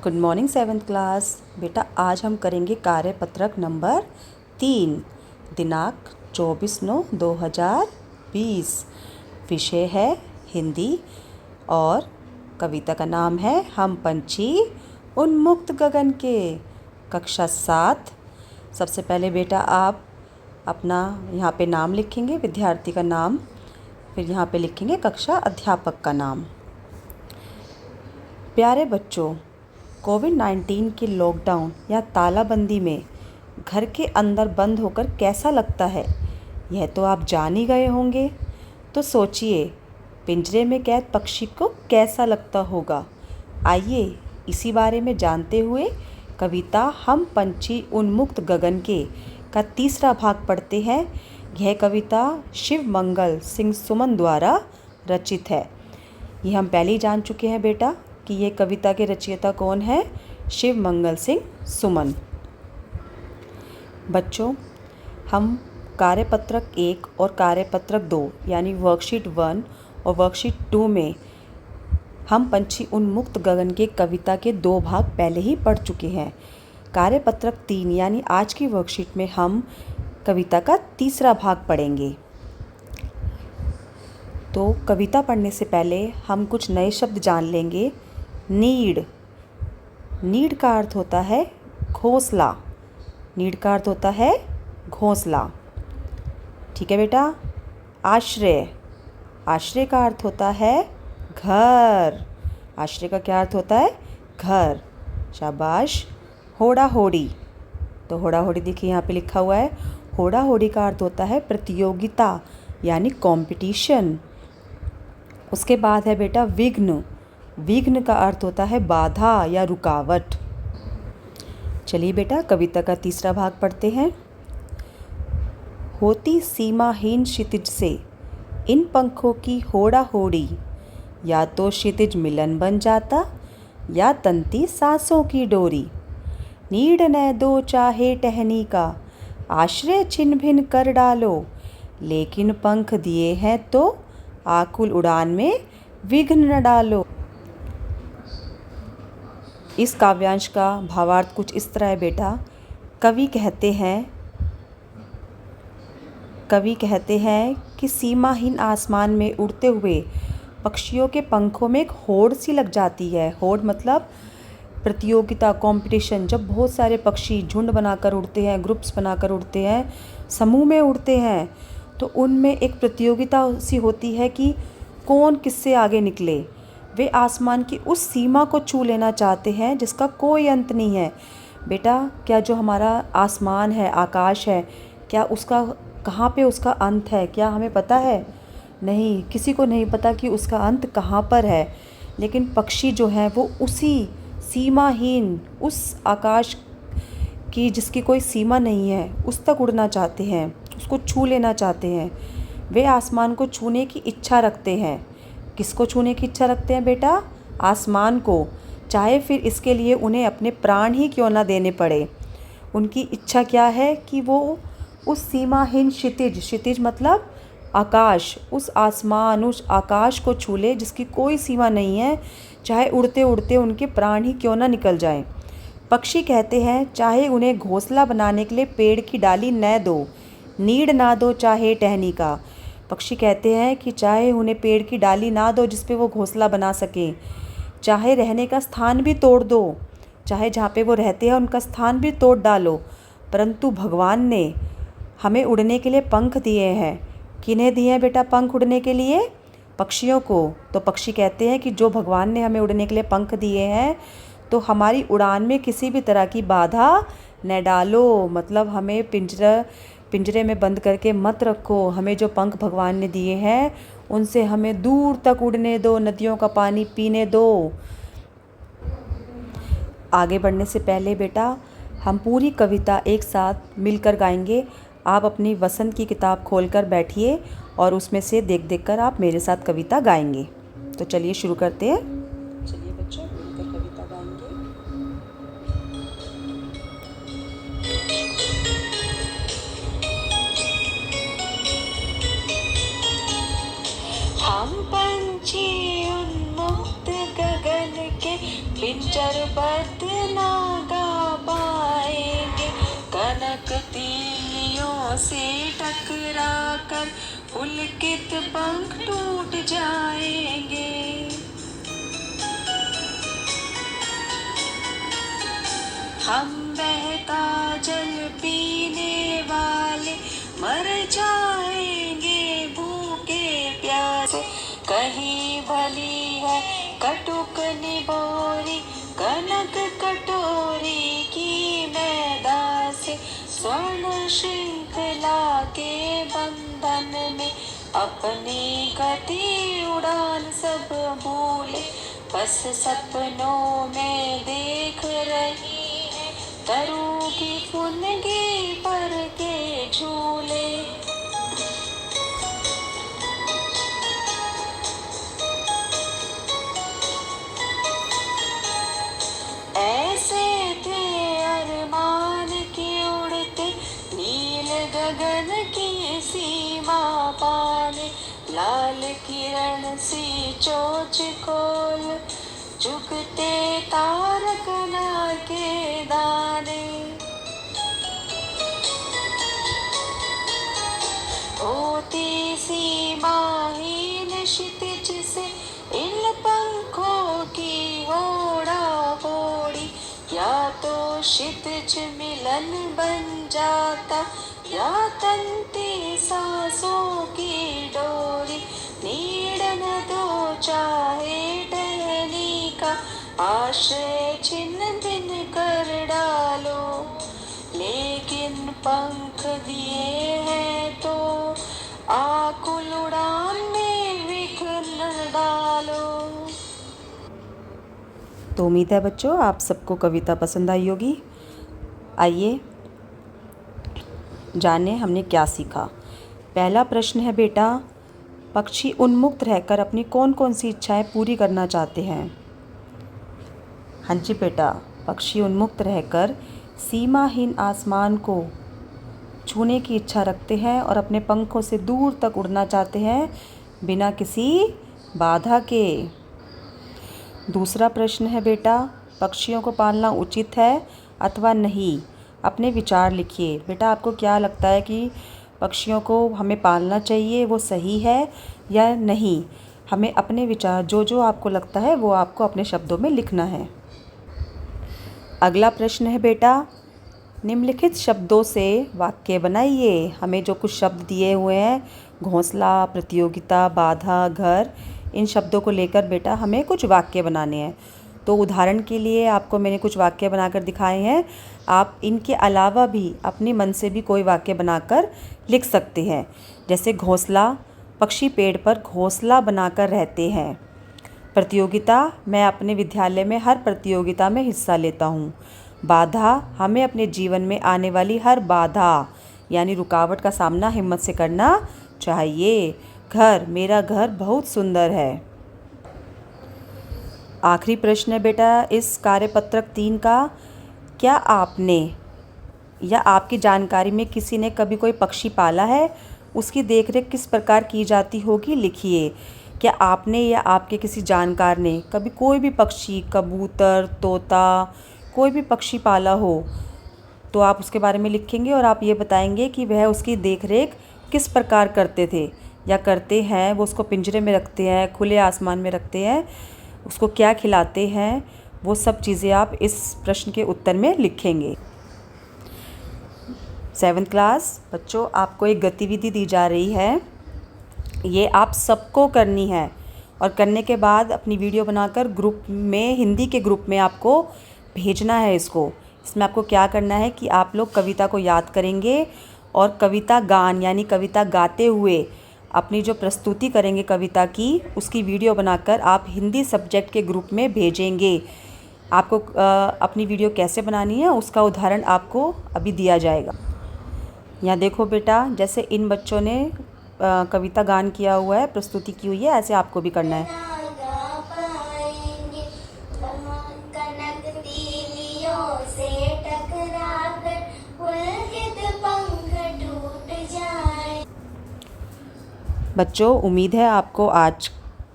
Good morning seventh class. बेटा आज हम करेंगे कार्यपत्रक नंबर 3, दिनांक 24/9/2020। विषय है हिंदी और कविता का नाम है हम पंछी उन्मुक्त गगन के। कक्षा 7। सबसे पहले बेटा आप अपना यहाँ पे नाम लिखेंगे, विद्यार्थी का नाम, फिर यहाँ पे लिखेंगे कक्षा अध्यापक का नाम। प्यारे बच्चों, कोविड-19 के लॉकडाउन या तालाबंदी में घर के अंदर बंद होकर कैसा लगता है, यह तो आप जान ही गए होंगे। तो सोचिए पिंजरे में कैद पक्षी को कैसा लगता होगा। आइए इसी बारे में जानते हुए कविता हम पंछी उन्मुक्त गगन के का तीसरा भाग पढ़ते हैं। यह कविता शिव मंगल सिंह सुमन द्वारा रचित है। ये हम पहले ही जान चुके हैं बेटा कि ये कविता के रचयिता कौन है, शिव मंगल सिंह सुमन। बच्चों, हम कार्यपत्रक 1 और कार्यपत्रक 2 यानी वर्कशीट 1 और वर्कशीट 2 में हम पंछी उन्मुक्त गगन के कविता के 2 भाग पहले ही पढ़ चुके हैं। कार्यपत्रक 3 यानी आज की वर्कशीट में हम कविता का तीसरा भाग पढ़ेंगे। तो कविता पढ़ने से पहले हम कुछ नए शब्द जान लेंगे। नीड का अर्थ होता है घोंसला। नीड का अर्थ होता है घोंसला। ठीक है बेटा। आश्रय का अर्थ होता है घर। आश्रय का क्या अर्थ होता है? घर। शाबाश। होड़ा होड़ी, तो होड़ा होड़ी देखिए यहाँ पे लिखा हुआ है। होड़ा होड़ी का अर्थ होता है प्रतियोगिता यानी कंपटीशन। उसके बाद है बेटा विघ्न का अर्थ होता है बाधा या रुकावट। चलिए बेटा कविता का तीसरा भाग पढ़ते हैं। होती सीमाहीन क्षितिज से इन पंखों की होड़ा होड़ी, या तो क्षितिज मिलन बन जाता या तंती सांसों की डोरी। नीड न दो चाहे टहनी का, आश्रय छिन्न भिन्न कर डालो, लेकिन पंख दिए हैं तो आकुल उड़ान में विघ्न न डालो। इस काव्यांश का भावार्थ कुछ इस तरह है बेटा। कवि कहते हैं कि सीमाहीन आसमान में उड़ते हुए पक्षियों के पंखों में एक होड़ सी लग जाती है। होड़ मतलब प्रतियोगिता, कंपटीशन। जब बहुत सारे पक्षी झुंड बनाकर उड़ते हैं, ग्रुप्स बनाकर उड़ते हैं, समूह में उड़ते हैं, तो उनमें एक प्रतियोगिता सी होती है कि कौन किससे आगे निकले। वे आसमान की उस सीमा को छू लेना चाहते हैं जिसका कोई अंत नहीं है। बेटा, क्या जो हमारा आसमान है, आकाश है, क्या उसका कहाँ पे उसका अंत है, क्या हमें पता है? नहीं, किसी को नहीं पता कि उसका अंत कहाँ पर है। लेकिन पक्षी जो हैं वो उसी सीमाहीन, उस आकाश की जिसकी कोई सीमा नहीं है, उस तक उड़ना चाहते हैं, उसको छू लेना चाहते हैं। वे आसमान को छूने की इच्छा रखते हैं। किसको छूने की इच्छा रखते हैं बेटा? आसमान को, चाहे फिर इसके लिए उन्हें अपने प्राण ही क्यों ना देने पड़े। उनकी इच्छा क्या है कि वो उस सीमाहीन क्षितिज मतलब आकाश, उस आसमान, उस आकाश को छू ले जिसकी कोई सीमा नहीं है, चाहे उड़ते उड़ते उनके प्राण ही क्यों ना निकल जाएं। पक्षी कहते हैं चाहे उन्हें घोंसला बनाने के लिए पेड़ की डाली न दो, नीड ना दो चाहे टहनी का। पक्षी कहते हैं कि चाहे उन्हें पेड़ की डाली ना दो जिस पे वो घोंसला बना सकें, चाहे रहने का स्थान भी तोड़ दो, चाहे जहाँ पे वो रहते हैं उनका स्थान भी तोड़ डालो, परंतु भगवान ने हमें उड़ने के लिए पंख दिए हैं। किन्हें दिए हैं बेटा पंख उड़ने के लिए? पक्षियों को। तो पक्षी कहते हैं कि जो भगवान ने हमें उड़ने के लिए पंख दिए हैं, तो हमारी उड़ान में किसी भी तरह की बाधा न डालो। मतलब हमें पिंजरे में बंद करके मत रखो। हमें जो पंख भगवान ने दिए हैं उनसे हमें दूर तक उड़ने दो, नदियों का पानी पीने दो। आगे बढ़ने से पहले बेटा हम पूरी कविता एक साथ मिलकर गाएंगे। आप अपनी वसंत की किताब खोलकर बैठिए और उसमें से देख देख कर आप मेरे साथ कविता गाएंगे। तो चलिए शुरू करते हैं। चलिए बच्चों मिलकर कविता गाएंगे। हम पंछी उन्मुक्त गगन के पिंजरबद्ध ना गा पाएंगे, कनक तीलियों से टकरा कर पुलकित पंख टूट जाएंगे। हम बहता जल पीने वाले मर जाएंगे भूखे प्यासे, कहीं भली है कटुक निबोरी कनक कटोरी की मैदा से, स्वर्ण श्रृंखला के बंधन में अपनी गति उड़ान सब भूले, बस सपनों में देख रही है तरु की फुनगी पर के झूले। ऐसे थे अरमान की उड़ते नील गगन की सीमा पाने, लाल किरण सी चोंच खोल झुकते तारक नार के दाने, होती सीमाहीन क्षितिज से इन पंखों की होड़ा होड़ी, या तो क्षितिज मिलन बन जाता या तंती सांसों की डोरी, नीड़ न दो चाहे टहनी का आश्रय छिन्न भिन्न कर डालो, लेकिन पंख दिए हैं तो आकुल उड़ान में विघ्न डालो। तो उम्मीद है बच्चों आप सबको कविता पसंद आई होगी। आइए जाने हमने क्या सीखा। पहला प्रश्न है बेटा, पक्षी उन्मुक्त रहकर अपनी कौन कौन सी इच्छाएं पूरी करना चाहते हैं। हाँ जी बेटा, पक्षी उन्मुक्त रहकर सीमाहीन आसमान को छूने की इच्छा रखते हैं और अपने पंखों से दूर तक उड़ना चाहते हैं बिना किसी बाधा के। दूसरा प्रश्न है बेटा, पक्षियों को पालना उचित है अथवा नहीं। अपने विचार लिखिए। बेटा आपको क्या लगता है कि पक्षियों को हमें पालना चाहिए, वो सही है या नहीं। हमें अपने विचार जो जो आपको लगता है वो आपको अपने शब्दों में लिखना है। अगला प्रश्न है बेटा, निम्नलिखित शब्दों से वाक्य बनाइए। हमें जो कुछ शब्द दिए हुए हैं, घोंसला, प्रतियोगिता, बाधा, घर, इन शब्दों को लेकर बेटा हमें कुछ वाक्य बनाने हैं। तो उदाहरण के लिए आपको मैंने कुछ वाक्य बनाकर दिखाए हैं। आप इनके अलावा भी अपने मन से भी कोई वाक्य बनाकर लिख सकते हैं। जैसे घोंसला, पक्षी पेड़ पर घोंसला बनाकर रहते हैं। प्रतियोगिता, मैं अपने विद्यालय में हर प्रतियोगिता में हिस्सा लेता हूँ। बाधा, हमें अपने जीवन में आने वाली हर बाधा यानी रुकावट का सामना हिम्मत से करना चाहिए। घर, मेरा घर बहुत सुंदर है। आखिरी प्रश्न है बेटा इस कार्यपत्रक 3 का, क्या आपने या आपकी जानकारी में किसी ने कभी कोई पक्षी पाला है? उसकी देखरेख किस प्रकार की जाती होगी, लिखिए। क्या आपने या आपके किसी जानकार ने कभी कोई भी पक्षी, कबूतर, तोता, कोई भी पक्षी पाला हो तो आप उसके बारे में लिखेंगे और आप ये बताएंगे कि वह उसकी देखरेख किस प्रकार करते थे या करते हैं। वो उसको पिंजरे में रखते हैं, खुले आसमान में रखते हैं, उसको क्या खिलाते हैं, वो सब चीज़ें आप इस प्रश्न के उत्तर में लिखेंगे। 7th क्लास बच्चों, आपको एक गतिविधि दी जा रही है, ये आप सबको करनी है और करने के बाद अपनी वीडियो बनाकर ग्रुप में, हिंदी के ग्रुप में आपको भेजना है इसको। इसमें आपको क्या करना है कि आप लोग कविता को याद करेंगे और कविता गान यानी कविता गाते हुए अपनी जो प्रस्तुति करेंगे कविता की, उसकी वीडियो बनाकर आप हिंदी सब्जेक्ट के ग्रुप में भेजेंगे। आपको अपनी वीडियो कैसे बनानी है उसका उदाहरण आपको अभी दिया जाएगा। यहाँ देखो बेटा, जैसे इन बच्चों ने कविता गान किया हुआ है, प्रस्तुति की हुई है, ऐसे आपको भी करना है। बच्चों, उम्मीद है आपको आज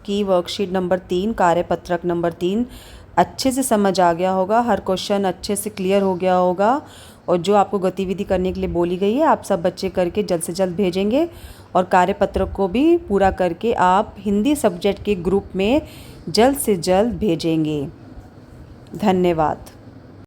की वर्कशीट नंबर 3, कार्यपत्रक नंबर 3 अच्छे से समझ आ गया होगा, हर क्वेश्चन अच्छे से क्लियर हो गया होगा। और जो आपको गतिविधि करने के लिए बोली गई है आप सब बच्चे करके जल्द से जल्द भेजेंगे और कार्यपत्र को भी पूरा करके आप हिंदी सब्जेक्ट के ग्रुप में जल्द से जल्द भेजेंगे। धन्यवाद।